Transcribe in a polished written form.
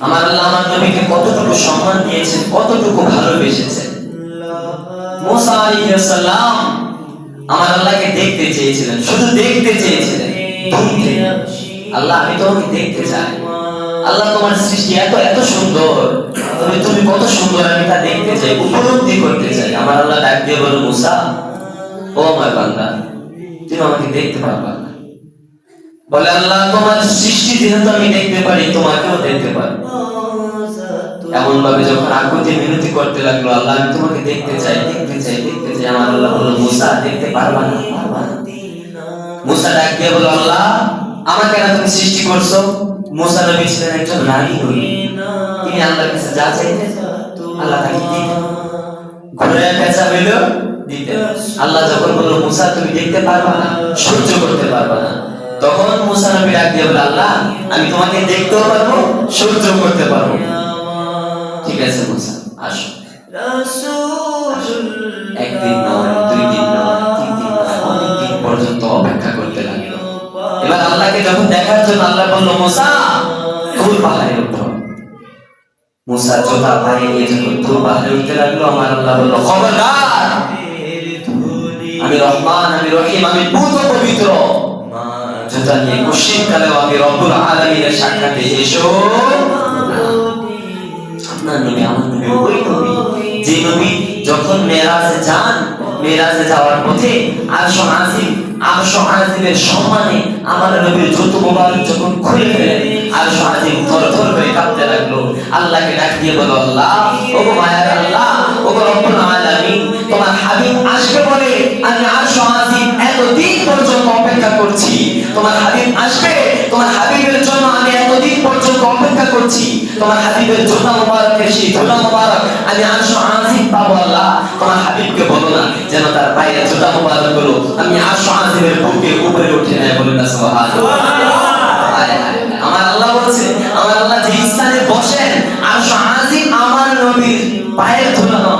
আমার আল্লাহ আমার নবীকে কতটুকু সম্মান দিয়েছেন, কতটুকু ভালোবেসেছেন। মুসা আলাইহিস সালাম আমার আল্লাহকে দেখতে চেয়েছিলেন, শুধু দেখতে চেয়েছিলেন। আল্লাহ আমি তোমাকে দেখতে চাই, আল্লাহ তোমার সৃষ্টি এত এত সুন্দর, তুমি কত সুন্দর, আমি তা দেখতে চাই, উপলব্ধি করতে চাই। আমার আল্লাহ ডাক দিয়ে বলল, মুসা ও আমার বান্দা, তুমি আমাকে দেখতে পারবা না। বলে আল্লাহ তোমার সৃষ্টি যেহেতু আমি দেখতে পারি, তোমাকেও দেখতে পারি। এমন ভাবে যখন আকুতি মিনতি করতে লাগলো, আল্লাহ আমি তোমাকে দেখতে চাই, দেখতে চাই, দেখতে চাই। আমার আল্লাহ বলল, মুসা দেখতে পারবা না, পারবা না। মুসা ডাক দিয়ে বলল, আল্লাহ আমাকে না তুমি সৃষ্টি করছো। মুসা নবী ছিলেন একজন রাগী নবী, তিনি আল্লাহর কাছে যা চাইতেন আল্লাহ তাকে দিতেন, ঘুরে পেঁচা হইল দিতেন। আল্লাহ যখন বলল, মুসা তুমি দেখতে পারবা না, সহ্য করতে পারবা না, তখন মুসা নবী ডাক দিয়ে বলল, আল্লাহ আমি তোমাকে দেখতেও পারবো, সহ্য করতে পারবো। ঠিক আছে মুসা আসো। একদিন নয়, দুই দিন নয়, তিন দিন নয়, অনেক দিন পর্যন্ত অপেক্ষা করতে লাগলো। এবার আল্লাহকে যখন দেখার জন্য আল্লাহ বলল, মুসা তুর পাহাড়ে উঠো। মুসা জোতা পায়ে নিয়ে যখন তুর পাহাড়ে উঠতে লাগলো, আমার আল্লাহ বলল, খবরদার, আমি রহমান, আমি রহিম, আমি পূত পবিত্র, জোতা নিয়ে কুশিন কালেও আমি রব্বুল আলামিনের সাক্ষাতে এসো। আপনার নবী, আমার নবী ওই নবী যে নবী যখন মেরাজে যান, মেরাজে যাওয়ার পথে আরশ আজিমের সম্মানে আমার নবীর জুতো মোবারক যখন খুলে ফেলেন, আরশ আজিম থরথর করে কাঁপতে লাগলো। আল্লাহকে ডাক দিয়ে বলো, আল্লাহ ওগো মায়ার আল্লাহ, ওগো রব্বুল আলামিন, তোমার হাবিব আসবে বলে আমি আরশ আজিম এতদিন পর্যন্ত অপেক্ষা করছি। তোমার হাবিব আসবে, তোমার হাবিবের জন্য আমি এতদিন পর্যন্ত অপেক্ষা করছি। তোমার হাবিবের জুতা মোবারকের সেই জুতা মোবারক আমি আরশ আজিম পাবো। আল্লাহ তোমার হাবিবকে বলো না যেন তার পায়ের জুতা মোবারক গুলো আমি আরশ আজিমের বুকের উপরে উঠে নেয়। বলে না সুবহানাল্লাহ। আমার আল্লাহ বলছে, আমার আল্লাহ যে স্থানে বসেন আরশ আজিম আমার নবীর পায়ের ধুলা নয়,